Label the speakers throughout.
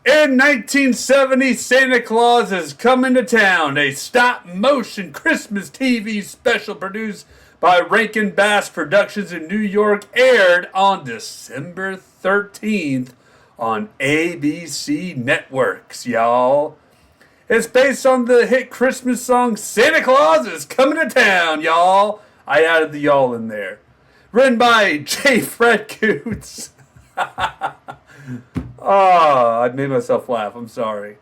Speaker 1: In 1970, Santa Claus is Coming to Town, a stop-motion Christmas TV special produced by Rankin Bass Productions in New York, aired on December 13th on ABC Networks, y'all. It's based on the hit Christmas song Santa Claus is Coming to Town, y'all. I added the y'all in there. Written by J. Fred Coots. I made myself laugh. I'm sorry.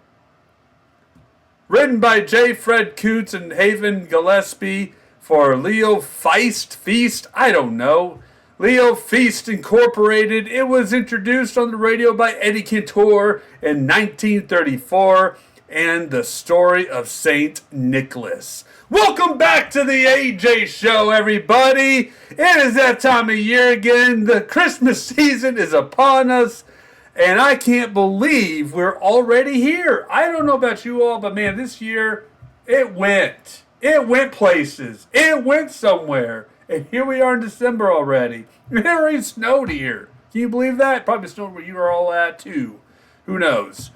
Speaker 1: Written by J. Fred Coots and Haven Gillespie for Leo Feast. I don't know. Leo Feast Incorporated. It was introduced on the radio by Eddie Cantor in 1934. And the story of Saint Nicholas. Welcome back to the AJ Show, everybody. It is that time of year again. The Christmas season is upon us. And I can't believe we're already here. I don't know about you all, but man, this year, it went. It went places. It went somewhere. And here we are in December already. It already snowed here. Can you believe that? Probably snowed where you are all at, too. Who knows?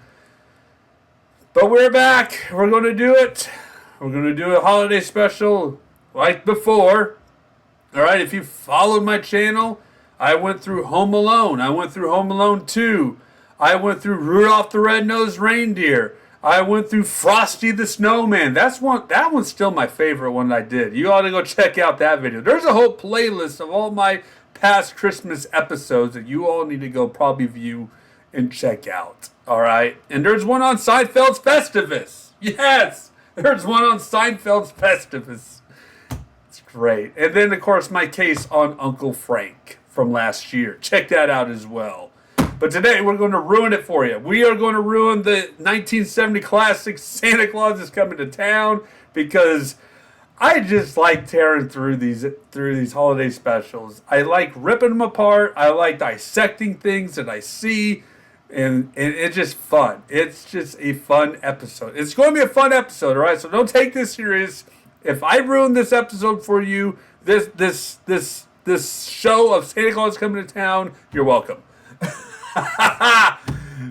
Speaker 1: But we're back. We're going to do it. We're going to do a holiday special like before. All right, if you followed my channel, I went through Home Alone. I went through Home Alone 2. I went through Rudolph the Red-Nosed Reindeer. I went through Frosty the Snowman. That one's still my favorite one I did. You ought to go check out that video. There's a whole playlist of all my past Christmas episodes that you all need to go probably view and check out. All right? And there's one on Seinfeld's Festivus. Yes! There's one on Seinfeld's Festivus. It's great. And then, of course, my case on Uncle Frank from last year. Check that out as well. But today, we're going to ruin it for you. We are going to ruin the 1970 classic Santa Claus is Coming to Town because I just like tearing through these holiday specials. I like ripping them apart. I like dissecting things that I see. And it's just fun. It's just a fun episode. It's going to be a fun episode, all right? So don't take this serious. If I ruin this episode for you, this show of Santa Claus Coming to Town, you're welcome.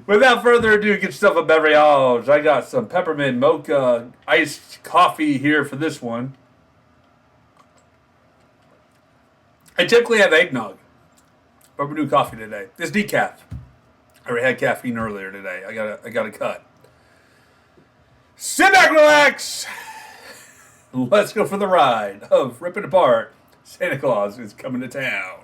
Speaker 1: Without further ado, get yourself a beverage. I got some peppermint mocha iced coffee here for this one. I typically have eggnog, but we're doing coffee today. It's decaf. I already had caffeine earlier today. I got a cut. Sit back, relax. Let's go for the ride of ripping apart Santa Claus is Coming to Town.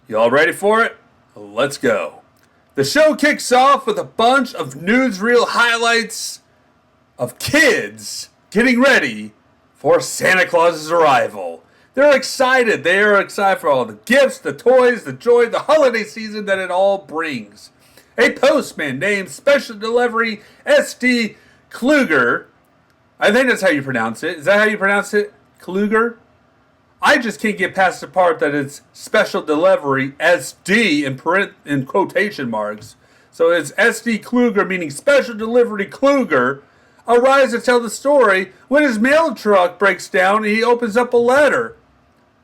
Speaker 1: Y'all ready for it? Let's go. The show kicks off with a bunch of newsreel highlights of kids getting ready for Santa Claus's arrival. They're excited. They are excited for all the gifts, the toys, the joy, the holiday season that it all brings. A postman named Special Delivery S.D. Kluger. I think that's how you pronounce it. Is that how you pronounce it? Kluger? I just can't get past the part that it's Special Delivery SD in quotation marks. So it's SD Kluger, meaning Special Delivery Kluger, arrives to tell the story when his mail truck breaks down and he opens up a letter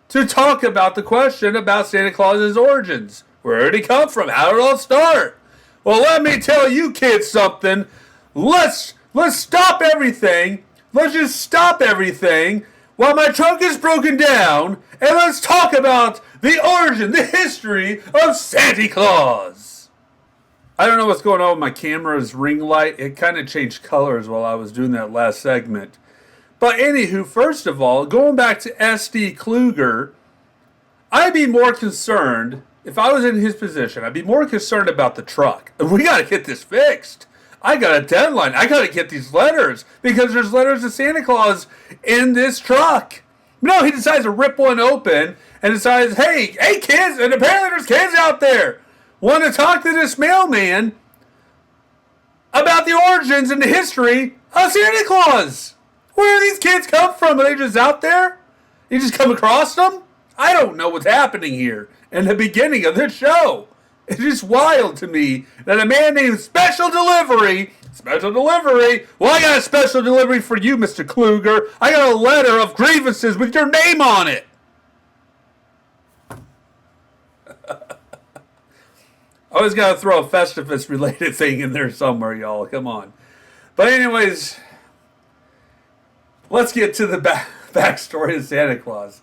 Speaker 1: to talk about the question about Santa Claus's origins. Where did he come from? How did it all start? Well, let me tell you kids something. Let's stop everything. Let's just stop everything while my trunk is broken down, and let's talk about the origin, the history of Santa Claus. I don't know what's going on with my camera's ring light. It kind of changed colors while I was doing that last segment. But anywho, first of all, going back to S.D. Kluger, I'd be more concerned, if I was in his position, I'd be more concerned about the truck. We got to get this fixed. I got a deadline. I got to get these letters because there's letters to Santa Claus in this truck. No, he decides to rip one open and decides, hey kids, and apparently there's kids out there want to talk to this mailman about the origins and the history of Santa Claus. Where do these kids come from? Are they just out there? You just come across them? I don't know what's happening here in the beginning of this show. It's just wild to me that a man named Special Delivery, well, I got a special delivery for you, Mr. Kluger. I got a letter of grievances with your name on it. I always got to throw a Festivus-related thing in there somewhere, y'all. Come on. But anyways, let's get to the backstory of Santa Claus.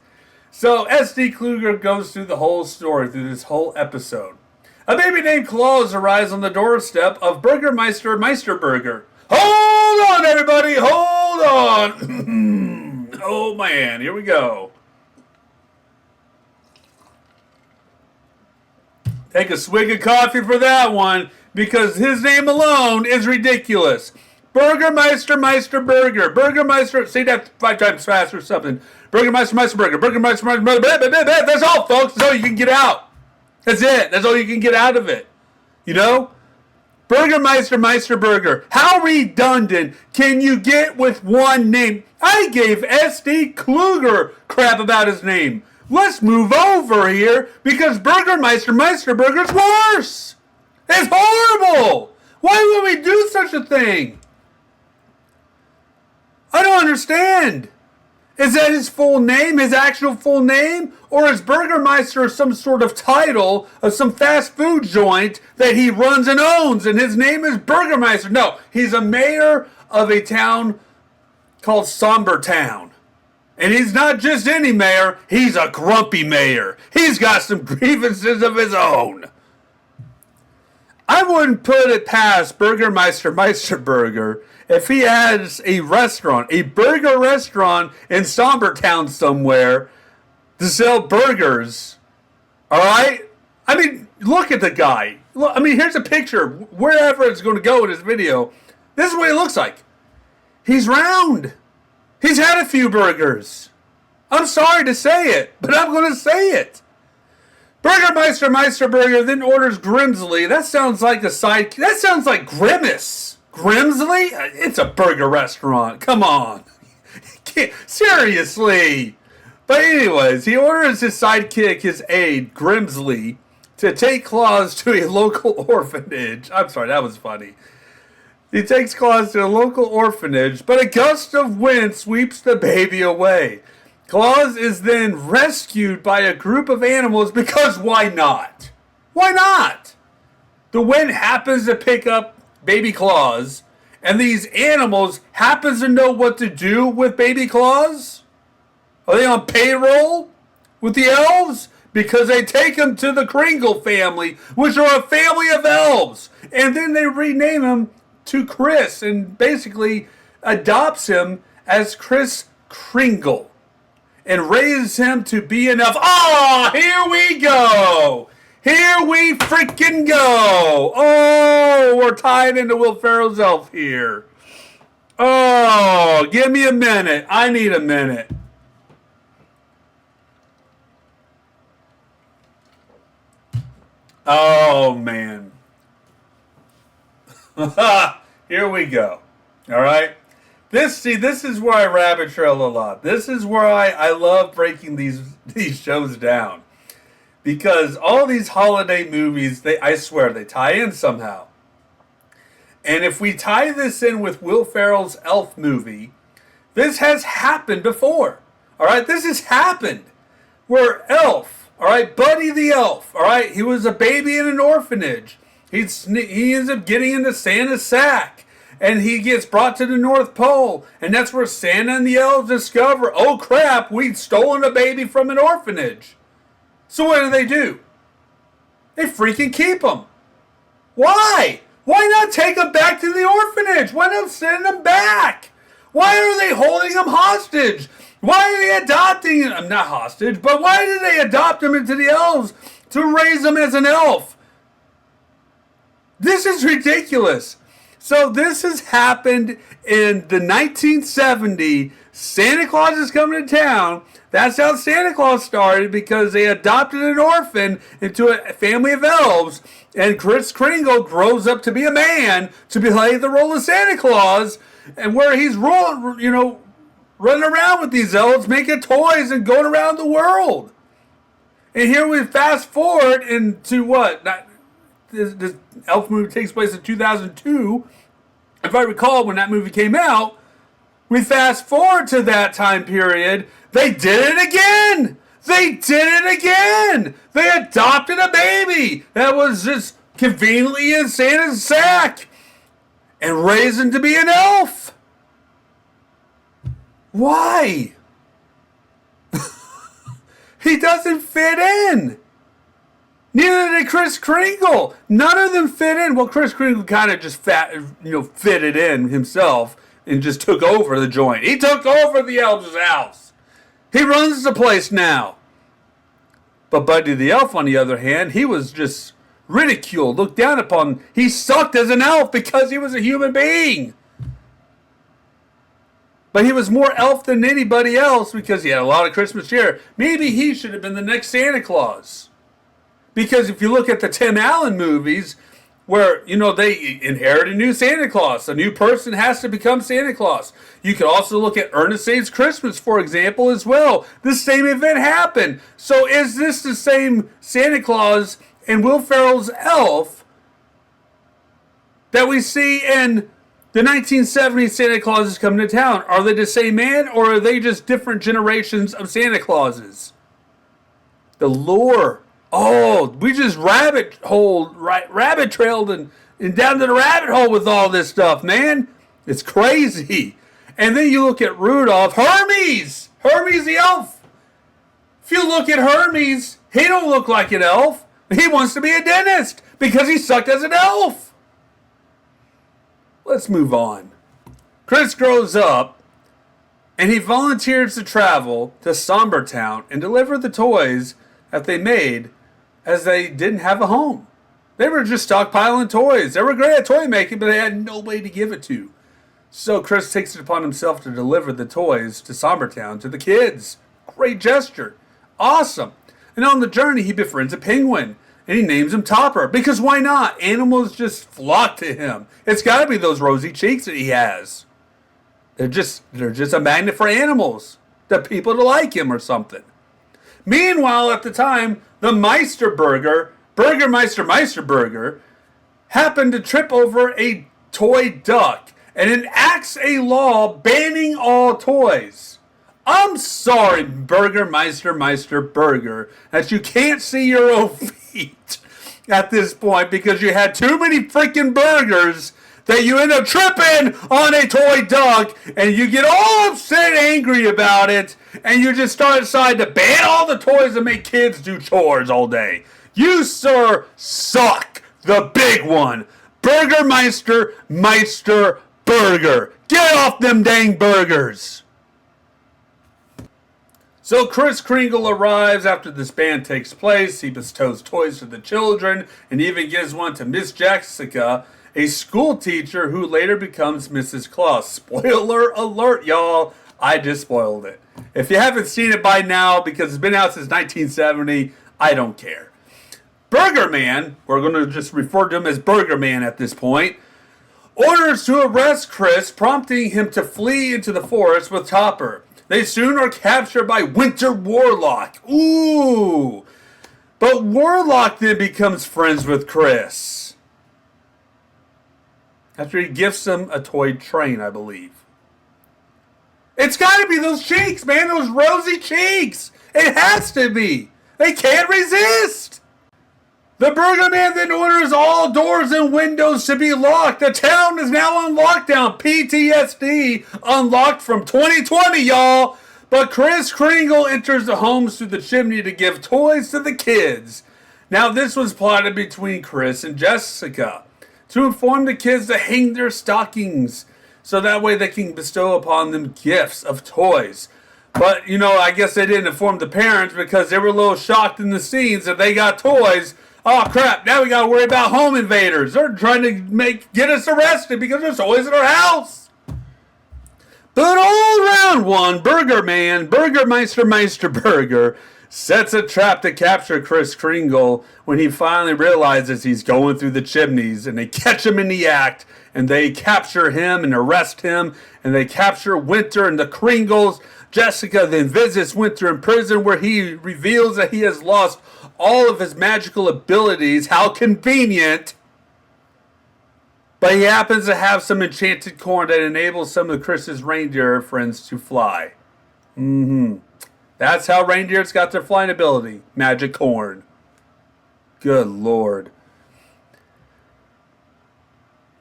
Speaker 1: So S.D. Kluger goes through the whole story, through this whole episode. A baby named Claus arrives on the doorstep of Burgermeister Meisterburger. Hold on, everybody! Hold on! Oh, man. Here we go. Take a swig of coffee for that one, because his name alone is ridiculous. Burgermeister Meisterburger. Burgermeister, say that 5 times fast or something. Burgermeister Meisterburger. Burgermeister Meisterburger. That's all, folks. That's all you can get out. That's it. That's all you can get out of it. You know? Burgermeister Meisterburger. How redundant can you get with one name? I gave S.D. Kluger crap about his name. Let's move over here because Burgermeister Meisterburger's worse. It's horrible. Why would we do such a thing? I don't understand. Is that his full name, his actual full name? Or is Burgermeister some sort of title of some fast food joint that he runs and owns and his name is Burgermeister? No, he's a mayor of a town called Somber Town. And he's not just any mayor, he's a grumpy mayor. He's got some grievances of his own. I wouldn't put it past Burgermeister Meisterburger if he has a restaurant, a burger restaurant in Somber Town somewhere to sell burgers. All right? I mean, look at the guy. Look, I mean, here's a picture. Wherever it's going to go in this video, this is what he looks like. He's round. He's had a few burgers. I'm sorry to say it, but I'm going to say it. Burgermeister Meisterburger then orders Grimsley. That sounds like a side... That sounds like Grimace. Grimsley? It's a burger restaurant. Come on. Seriously. But anyways, he orders his sidekick, his aide, Grimsley, to take Claus to a local orphanage. I'm sorry, that was funny. He takes Claus to a local orphanage, but a gust of wind sweeps the baby away. Claus is then rescued by a group of animals because why not? Why not? The wind happens to pick up baby Claus, and these animals happens to know what to do with baby Claus? Are they on payroll with the elves? Because they take him to the Kringle family, which are a family of elves, and then they rename him to Chris and basically adopts him as Kris Kringle and raises him to be enough. Oh, here we go. Here we freaking go. Oh, we're tied into Will Ferrell's elf here. Oh, give me a minute. I need a minute. Oh, man. Here we go. All right. This is where I rabbit trail a lot. This is where I love breaking these shows down. Because all these holiday movies, I swear, they tie in somehow. And if we tie this in with Will Ferrell's Elf movie, this has happened before. All right. This has happened. Where Elf, all right, Buddy the Elf, all right, he was a baby in an orphanage. He ends up getting into Santa's sack, and he gets brought to the North Pole, and that's where Santa and the elves discover, oh crap, we'd stolen a baby from an orphanage. So what do? They freaking keep him. Why? Why not take him back to the orphanage? Why not send him back? Why are they holding him hostage? Why are they adopting him? I'm not hostage, but why did they adopt him into the elves to raise him as an elf? This is ridiculous. So this has happened in the 1970s. Santa Claus is coming to town. That's how Santa Claus started, because they adopted an orphan into a family of elves. And Kris Kringle grows up to be a man to play the role of Santa Claus, and where he's running around with these elves, making toys and going around the world. And here we fast forward into what? This Elf movie takes place in 2002. If I recall, when that movie came out, we fast forward to that time period. They did it again. They did it again. They adopted a baby that was just conveniently in Santa's sack and raised him to be an elf. Why? He doesn't fit in. Neither did Kris Kringle. None of them fit in. Well, Kris Kringle kind of just fitted in himself and just took over the joint. He took over the elf's house. He runs the place now. But Buddy the Elf, on the other hand, he was just ridiculed, looked down upon. He sucked as an elf because he was a human being. But he was more elf than anybody else because he had a lot of Christmas cheer. Maybe he should have been the next Santa Claus. Because if you look at the Tim Allen movies, where, they inherit a new Santa Claus. A new person has to become Santa Claus. You could also look at Ernest Saves Christmas, for example, as well. The same event happened. So is this the same Santa Claus and Will Ferrell's Elf that we see in the 1970s Santa Clauses coming to town? Are they the same man, or are they just different generations of Santa Clauses? The lore. Oh, we just rabbit trailed and down to the rabbit hole with all this stuff, man. It's crazy. And then you look at Rudolph. Hermes the elf. If you look at Hermes, he don't look like an elf. He wants to be a dentist because he sucked as an elf. Let's move on. Chris grows up and he volunteers to travel to Sombertown and deliver the toys that they made, as they didn't have a home. They were just stockpiling toys. They were great at toy making, but they had nobody to give it to. So Chris takes it upon himself to deliver the toys to Sombertown to the kids. Great gesture. Awesome. And on the journey, he befriends a penguin. And he names him Topper. Because why not? Animals just flock to him. It's got to be those rosy cheeks that he has. They're just a magnet for animals. The people to like him or something. Meanwhile, at the time, the Meisterburger, Burgermeister Meisterburger, happened to trip over a toy duck and enacts a law banning all toys. I'm sorry, Burgermeister Meisterburger, that you can't see your own feet at this point because you had too many freaking burgers that you end up tripping on a toy duck and you get all upset and angry about it and you just start deciding to ban all the toys and make kids do chores all day. You, sir, suck. The big one. Burgermeister Meisterburger. Get off them dang burgers. So Kris Kringle arrives after this ban takes place. He bestows toys to the children and even gives one to Miss Jessica, a school teacher who later becomes Mrs. Claus. Spoiler alert, y'all. I just spoiled it. If you haven't seen it by now, because it's been out since 1970, I don't care. Burger Man, we're going to just refer to him as Burger Man at this point, orders to arrest Chris, prompting him to flee into the forest with Topper. They soon are captured by Winter Warlock. Ooh! But Warlock then becomes friends with Chris after he gifts him a toy train, I believe. It's got to be those cheeks, man. Those rosy cheeks. It has to be. They can't resist. The Burger Man then orders all doors and windows to be locked. The town is now on lockdown. PTSD unlocked from 2020, y'all. But Kris Kringle enters the homes through the chimney to give toys to the kids. Now, this was plotted between Chris and Jessica to inform the kids to hang their stockings so that way they can bestow upon them gifts of toys. But, I guess they didn't inform the parents because they were a little shocked in the scenes that they got toys. Oh, crap, now we got to worry about home invaders. They're trying to get us arrested because there's toys in our house. But all around one, Burger Man, Burgermeister Meisterburger, sets a trap to capture Kris Kringle when he finally realizes he's going through the chimneys, and they catch him in the act, and they capture him and arrest him, and they capture Winter and the Kringles Jessica then visits Winter in prison, where he reveals that he has lost all of his magical abilities. How convenient! But he happens to have some enchanted corn that enables some of Chris's reindeer friends to fly. That's how reindeers got their flying ability. Magic corn. Good Lord.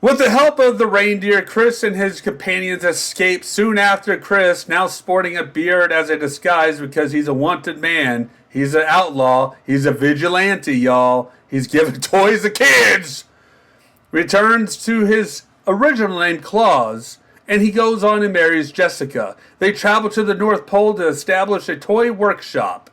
Speaker 1: With the help of the reindeer, Chris and his companions escape soon after. Chris, now sporting a beard as a disguise because he's a wanted man. He's an outlaw. He's a vigilante, y'all. He's giving toys to kids. Returns to his original name, Claus, and he goes on and marries Jessica. They travel to the North Pole to establish a toy workshop.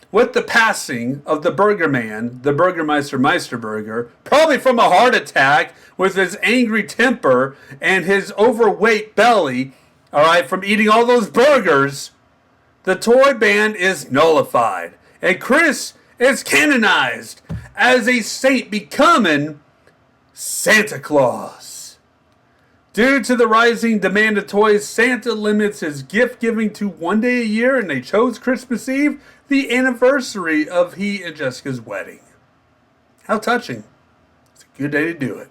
Speaker 1: With the passing of the Burgerman, the Burgermeister Meisterburger, probably from a heart attack with his angry temper and his overweight belly, from eating all those burgers, the toy ban is nullified. And Chris is canonized as a saint, becoming Santa Claus. Due to the rising demand of toys, Santa limits his gift giving to one day a year, and they chose Christmas Eve, the anniversary of he and Jessica's wedding. How touching. It's a good day to do it.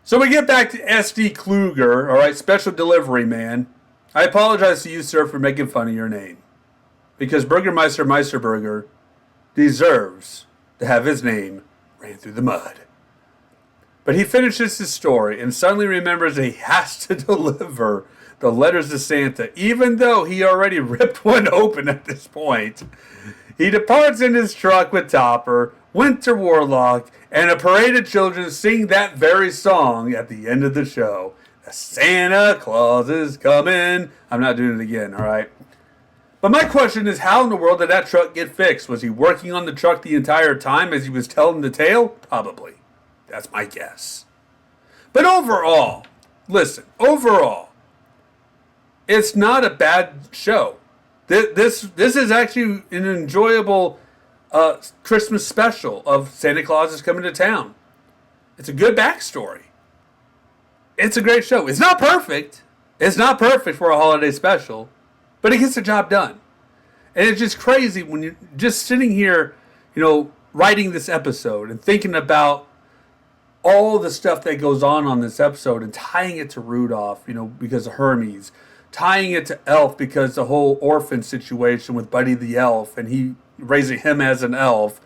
Speaker 1: So we get back to S.D. Kluger, special delivery man. I apologize to you, sir, for making fun of your name. Because Burgermeister Meisterburger deserves to have his name ran through the mud. But he finishes his story and suddenly remembers that he has to deliver the letters to Santa, even though he already ripped one open at this point. He departs in his truck with Topper, Winter Warlock, and a parade of children sing that very song at the end of the show. The Santa Claus is coming. I'm not doing it again, all right? But my question is, how in the world did that truck get fixed? Was he working on the truck the entire time as he was telling the tale? Probably. That's my guess. But overall, it's not a bad show. This is actually an enjoyable Christmas special of Santa Claus is coming to town. It's a good backstory. It's a great show. It's not perfect. It's not perfect for a holiday special, but it gets the job done. And it's just crazy when you're just sitting here, writing this episode and thinking about all the stuff that goes on this episode and tying it to Rudolph, because of Hermes, tying it to Elf because the whole orphan situation with Buddy the Elf and he raising him as an elf,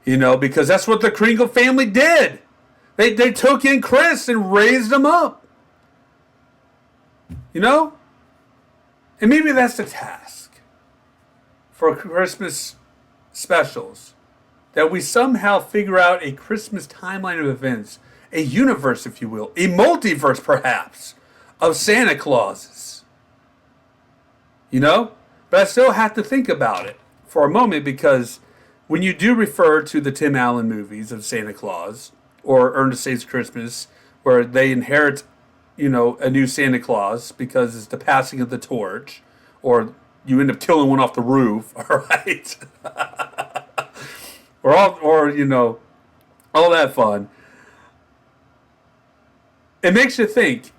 Speaker 1: because that's what the Kringle family did. They took in Chris and raised him up. And maybe that's the task for Christmas specials, that we somehow figure out a Christmas timeline of events, a universe, if you will, a multiverse perhaps, of Santa Clauses. But I still have to think about it for a moment, because when you do refer to the Tim Allen movies of Santa Claus or Ernest Saves Christmas, where they inherit, a new Santa Claus because it's the passing of the torch, or you end up killing one off the roof, all right? or all that fun. It makes you think,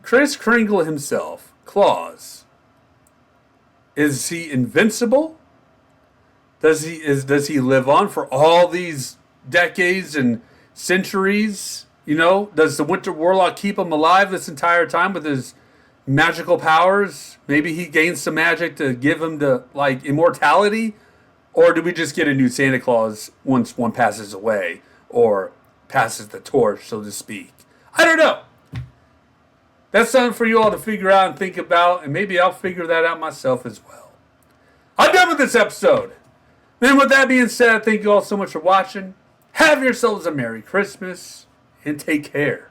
Speaker 1: Kris Kringle himself, Claus, is he invincible? Does he live on for all these decades and centuries? Does the Winter Warlock keep him alive this entire time with his magical powers? Maybe he gains some magic to give him immortality? Or do we just get a new Santa Claus once one passes away, or passes the torch, so to speak? I don't know. That's something for you all to figure out and think about, and maybe I'll figure that out myself as well. I'm done with this episode. Then with that being said, thank you all so much for watching. Have yourselves a Merry Christmas, and take care.